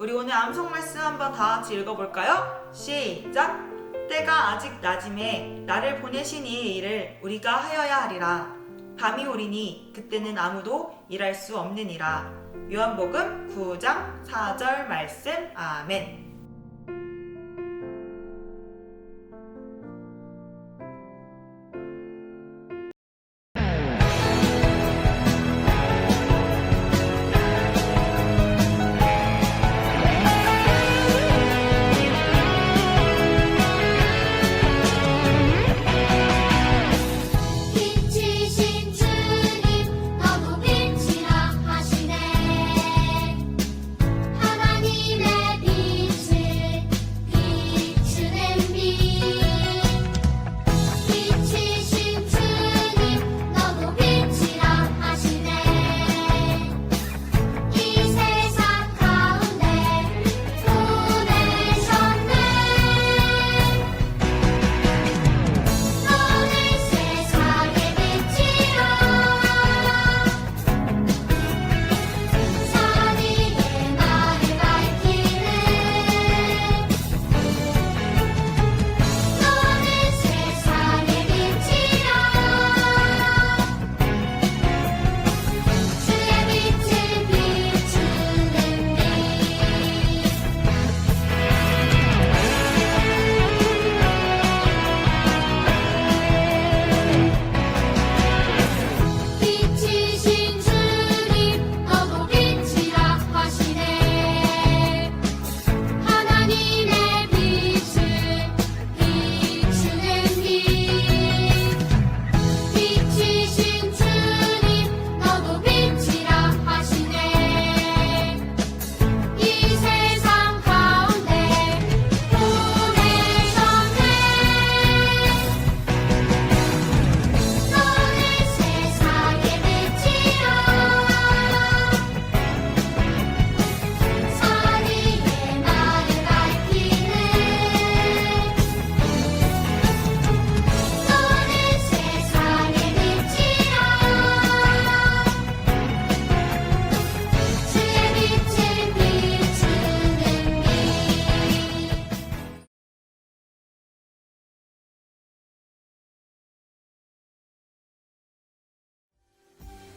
우리 오늘 암송 말씀 한번 다 같이 읽어볼까요? 시작! 때가 아직 낮임에 나를 보내신 이 일을 우리가 하여야 하리라. 밤이 오리니 그때는 아무도 일할 수 없느니라. 요한복음 9장 4절 말씀. 아멘. 빛이신 주님 너무 빛이라 하시네. 하나님의 빛을 비추는 빛. 빛이신 주님 너무 빛이라 하시네. 이 세상 가운데 보내셨네. 너는 세상의 빛이라. 선의의 말을 밝히는. 너는 세상의 빛이라. 주의 빛을 비추는 빛. 빛이신 주님 너무 빛이라 하시네. 하나님의 빛을 비추는 빛. 빛이신 주님 너무 빛이라 하시네. 이 세상 가운데 보내셨네. 너는 세상의 빛이라. 선의의 말을 밝히는. 너는 세상의 빛이라. 주의 빛을 비추는 빛.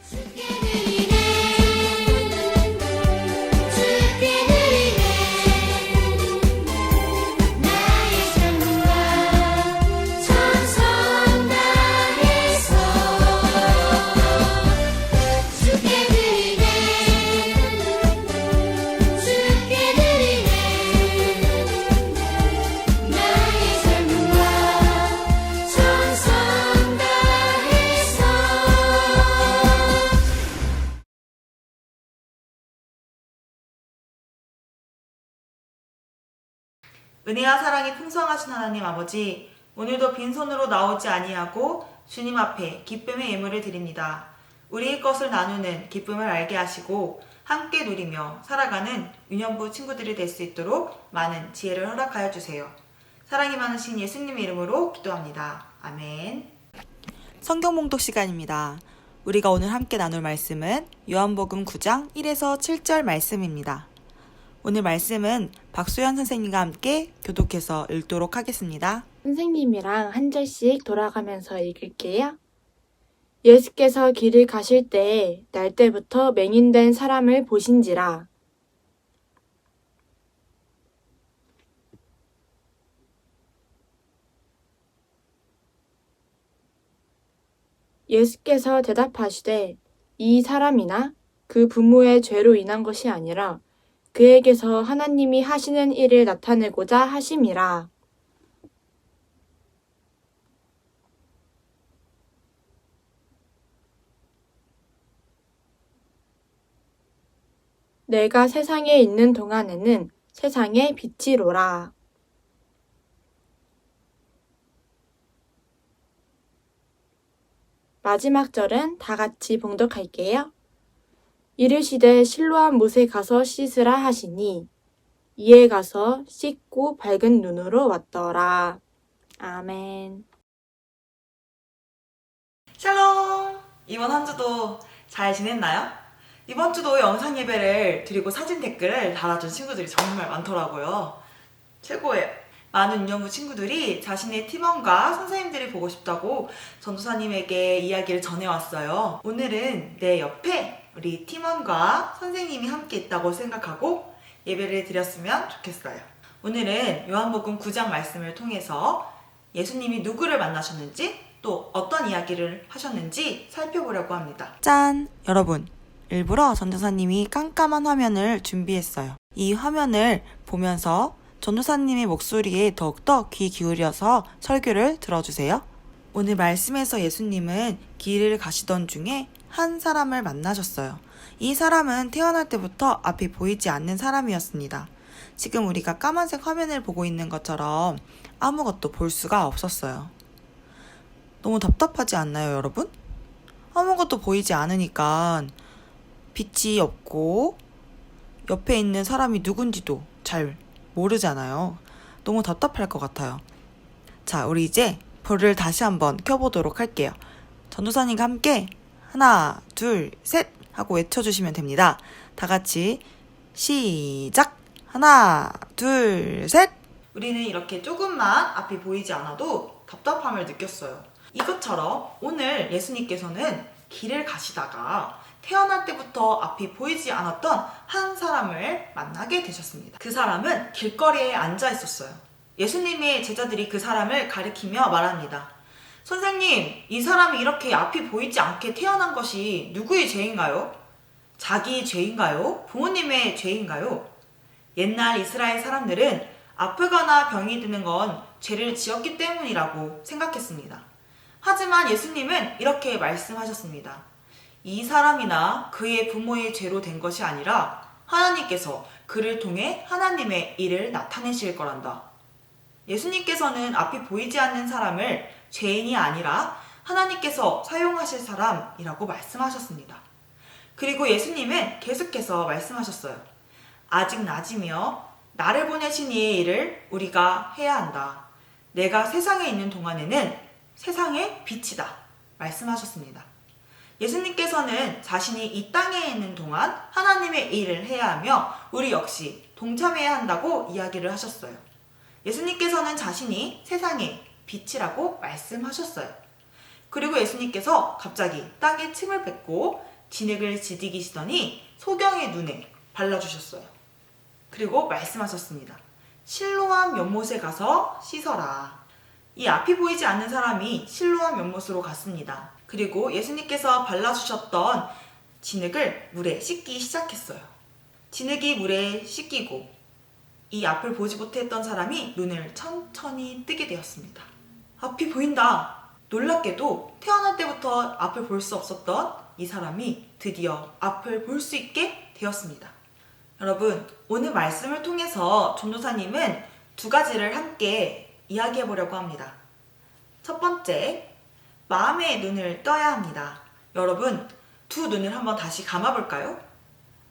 주께 드리네. 주께 드리네. 나의 삶과 찬송 다해서. 주께 드리네. 주께 드리네. 나의 삶과 찬송 다해서. 은혜와 사랑이 풍성하신 하나님 아버지, 오늘도 빈손으로 나오지 아니하고 주님 앞에 기쁨의 예물을 드립니다. 우리의 것을 나누는 기쁨을 알게 하시고 함께 누리며 살아가는 유년부 친구들이 될 수 있도록 많은 지혜를 허락하여 주세요. 사랑이 많으신 예수님의 이름으로 기도합니다. 아멘. 성경 봉독 시간입니다. 우리가 오늘 함께 나눌 말씀은 요한복음 9장 1에서 7절 말씀입니다. 오늘 말씀은 박소연 선생님과 함께 교독해서 읽도록 하겠습니다. 선생님이랑 한 절씩 돌아가면서 읽을게요. 예수께서 길을 가실 때에 날 때부터 맹인된 사람을 보신지라. 예수께서 대답하시되 이 사람이나 그 부모의 죄로 인한 것이 아니라 그에게서 하나님이 하시는 일을 나타내고자 하심이라. 내가 세상에 있는 동안에는 세상의 빛이로라. 마지막 절은 다 같이 봉독할게요. 이르시되 실로암 못에 가서 씻으라 하시니 이에 가서 씻고 밝은 눈으로 왔더라. 아멘. 샬롬! 이번 한 주도 잘 지냈나요? 이번 주도 영상 예배를 드리고 사진 댓글을 달아준 친구들이 정말 많더라고요. 최고예요. 많은 운영부 친구들이 자신의 팀원과 선생님들이 보고 싶다고 전도사님에게 이야기를 전해왔어요. 오늘은 내 옆에 우리 팀원과 선생님이 함께 있다고 생각하고 예배를 드렸으면 좋겠어요. 오늘은 요한복음 9장 말씀을 통해서 예수님이 누구를 만나셨는지 또 어떤 이야기를 하셨는지 살펴보려고 합니다. 짠! 여러분, 일부러 전도사님이 깜깜한 화면을 준비했어요. 이 화면을 보면서 전도사님의 목소리에 더욱더 귀 기울여서 설교를 들어주세요. 오늘 말씀에서 예수님은 길을 가시던 중에 한 사람을 만나셨어요. 이 사람은 태어날 때부터 앞이 보이지 않는 사람이었습니다. 지금 우리가 까만색 화면을 보고 있는 것처럼 아무것도 볼 수가 없었어요. 너무 답답하지 않나요, 여러분? 아무것도 보이지 않으니까 빛이 없고 옆에 있는 사람이 누군지도 잘 모르잖아요. 너무 답답할 것 같아요. 자, 우리 이제 불을 다시 한번 켜보도록 할게요. 전도사님과 함께 하나, 둘, 셋 하고 외쳐주시면 됩니다. 다 같이 시작! 하나, 둘, 셋! 우리는 이렇게 조금만 앞이 보이지 않아도 답답함을 느꼈어요. 이것처럼 오늘 예수님께서는 길을 가시다가 태어날 때부터 앞이 보이지 않았던 한 사람을 만나게 되셨습니다. 그 사람은 길거리에 앉아 있었어요. 예수님의 제자들이 그 사람을 가리키며 말합니다. 선생님, 이 사람이 이렇게 앞이 보이지 않게 태어난 것이 누구의 죄인가요? 자기 죄인가요? 부모님의 죄인가요? 옛날 이스라엘 사람들은 아프거나 병이 드는 건 죄를 지었기 때문이라고 생각했습니다. 하지만 예수님은 이렇게 말씀하셨습니다. 이 사람이나 그의 부모의 죄로 된 것이 아니라 하나님께서 그를 통해 하나님의 일을 나타내실 거란다. 예수님께서는 앞이 보이지 않는 사람을 죄인이 아니라 하나님께서 사용하실 사람이라고 말씀하셨습니다. 그리고 예수님은 계속해서 말씀하셨어요. 아직 낮이며 나를 보내신 이의 일을 우리가 해야 한다. 내가 세상에 있는 동안에는 세상의 빛이다. 말씀하셨습니다. 예수님께서는 자신이 이 땅에 있는 동안 하나님의 일을 해야 하며 우리 역시 동참해야 한다고 이야기를 하셨어요. 예수님께서는 자신이 세상의 빛이라고 말씀하셨어요. 그리고 예수님께서 갑자기 땅에 침을 뱉고 진흙을 지디기시더니 소경의 눈에 발라주셨어요. 그리고 말씀하셨습니다. 실로암 연못에 가서 씻어라. 이 앞이 보이지 않는 사람이 실로암 연못으로 갔습니다. 그리고 예수님께서 발라주셨던 진흙을 물에 씻기 시작했어요. 진흙이 물에 씻기고 이 앞을 보지 못했던 사람이 눈을 천천히 뜨게 되었습니다. 앞이 보인다. 놀랍게도 태어날 때부터 앞을 볼 수 없었던 이 사람이 드디어 앞을 볼 수 있게 되었습니다. 여러분, 오늘 말씀을 통해서 전도사님은 두 가지를 함께 이야기해 보려고 합니다. 첫 번째, 마음의 눈을 떠야 합니다. 여러분, 두 눈을 한번 다시 감아볼까요?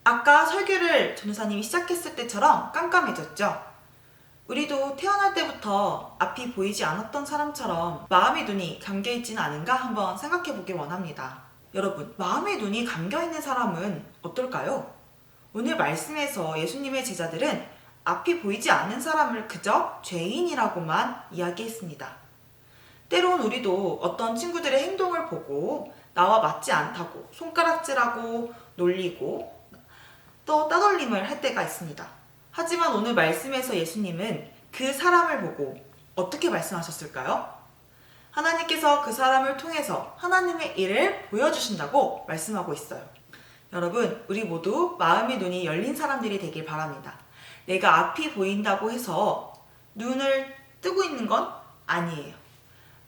아까 설교를 전도사님이 시작했을 때처럼 깜깜해졌죠? 우리도 태어날 때부터 앞이 보이지 않았던 사람처럼 마음의 눈이 감겨있지는 않은가 한번 생각해 보길 원합니다. 여러분, 마음의 눈이 감겨있는 사람은 어떨까요? 오늘 말씀에서 예수님의 제자들은 앞이 보이지 않는 사람을 그저 죄인이라고만 이야기했습니다. 때론 우리도 어떤 친구들의 행동을 보고 나와 맞지 않다고 손가락질하고 놀리고 또 따돌림을 할 때가 있습니다. 하지만 오늘 말씀에서 예수님은 그 사람을 보고 어떻게 말씀하셨을까요? 하나님께서 그 사람을 통해서 하나님의 일을 보여주신다고 말씀하고 있어요. 여러분, 우리 모두 마음의 눈이 열린 사람들이 되길 바랍니다. 내가 앞이 보인다고 해서 눈을 뜨고 있는 건 아니에요.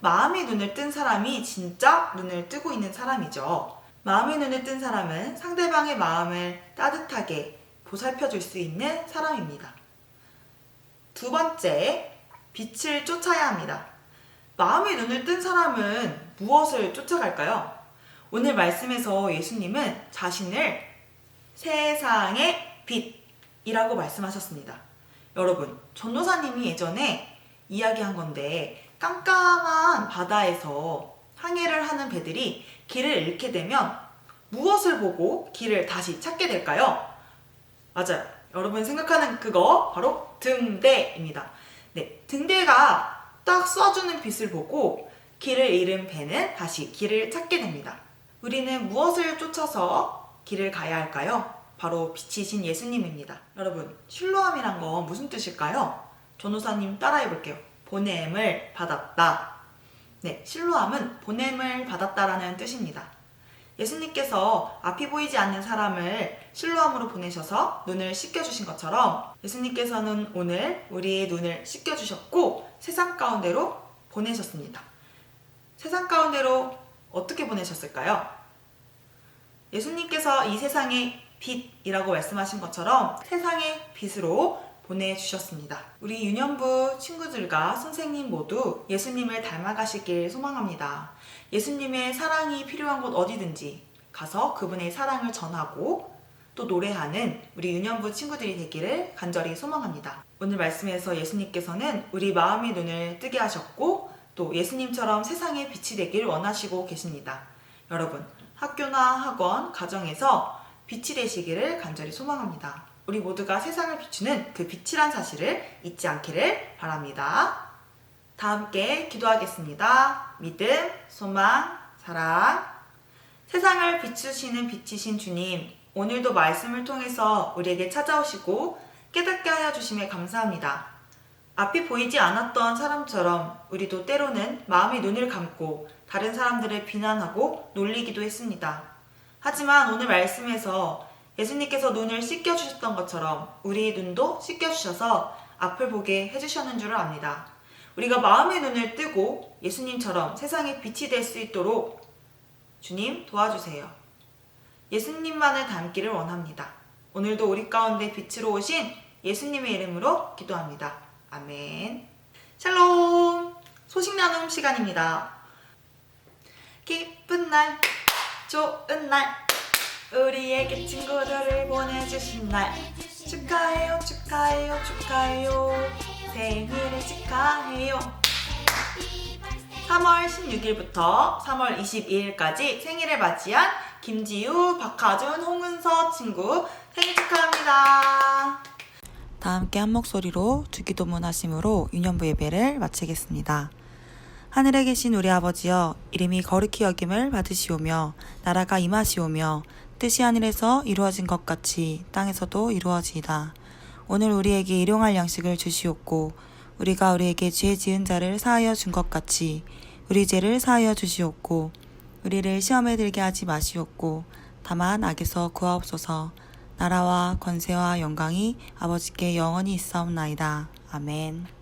마음의 눈을 뜬 사람이 진짜 눈을 뜨고 있는 사람이죠. 마음의 눈을 뜬 사람은 상대방의 마음을 따뜻하게 보살펴줄 수 있는 사람입니다. 두 번째, 빛을 쫓아야 합니다. 마음의 눈을 뜬 사람은 무엇을 쫓아갈까요? 오늘 말씀에서 예수님은 자신을 세상의 빛이라고 말씀하셨습니다. 여러분, 전도사님이 예전에 이야기한 건데 깜깜한 바다에서 항해를 하는 배들이 길을 잃게 되면 무엇을 보고 길을 다시 찾게 될까요? 맞아요. 여러분 생각하는 그거 바로 등대입니다. 네, 등대가 딱 쏴주는 빛을 보고 길을 잃은 배는 다시 길을 찾게 됩니다. 우리는 무엇을 쫓아서 길을 가야 할까요? 바로 빛이신 예수님입니다. 여러분, 실로암이란 건 무슨 뜻일까요? 전도사님 따라해 볼게요. 보냄을 받았다. 네, 실로암은 보냄을 받았다라는 뜻입니다. 예수님께서 앞이 보이지 않는 사람을 실로암으로 보내셔서 눈을 씻겨주신 것처럼 예수님께서는 오늘 우리의 눈을 씻겨주셨고 세상 가운데로 보내셨습니다. 세상 가운데로 어떻게 보내셨을까요? 예수님께서 이 세상의 빛이라고 말씀하신 것처럼 세상의 빛으로 보내주셨습니다. 우리 유년부 친구들과 선생님 모두 예수님을 닮아가시길 소망합니다. 예수님의 사랑이 필요한 곳 어디든지 가서 그분의 사랑을 전하고 또 노래하는 우리 유년부 친구들이 되기를 간절히 소망합니다. 오늘 말씀에서 예수님께서는 우리 마음의 눈을 뜨게 하셨고 또 예수님처럼 세상의 빛이 되길 원하시고 계십니다. 여러분, 학교나 학원, 가정에서 빛이 되시기를 간절히 소망합니다. 우리 모두가 세상을 비추는 그 빛이란 사실을 잊지 않기를 바랍니다. 다 함께 기도하겠습니다. 믿음, 소망, 사랑. 세상을 비추시는 빛이신 주님, 오늘도 말씀을 통해서 우리에게 찾아오시고 깨닫게 하여 주심에 감사합니다. 앞이 보이지 않았던 사람처럼 우리도 때로는 마음의 눈을 감고 다른 사람들을 비난하고 놀리기도 했습니다. 하지만 오늘 말씀에서 예수님께서 눈을 씻겨주셨던 것처럼 우리의 눈도 씻겨주셔서 앞을 보게 해주셨는 줄을 압니다. 우리가 마음의 눈을 뜨고 예수님처럼 세상에 빛이 될 수 있도록 주님 도와주세요. 예수님만을 닮기를 원합니다. 오늘도 우리 가운데 빛으로 오신 예수님의 이름으로 기도합니다. 아멘. 샬롬! 소식 나눔 시간입니다. 기쁜 날, 좋은 날, 우리에게 친구들을 보내주신 날, 축하해요, 축하해요, 축하해요. 생일을 축하해요. 3월 16일부터 3월 22일까지 생일을 맞이한 김지우, 박하준, 홍은서 친구 생일 축하합니다. 다 함께 한 목소리로 주기도문 하심으로 유년부 예배를 마치겠습니다. 하늘에 계신 우리 아버지여, 이름이 거룩히 여김을 받으시오며 나라가 임하시오며 뜻이 하늘에서 이루어진 것 같이 땅에서도 이루어지이다. 오늘 우리에게 일용할 양식을 주시옵고 우리가 우리에게 죄 지은 자를 사하여 준 것 같이 우리 죄를 사하여 주시옵고 우리를 시험에 들게 하지 마시옵고 다만 악에서 구하옵소서. 나라와 권세와 영광이 아버지께 영원히 있사옵나이다. 아멘.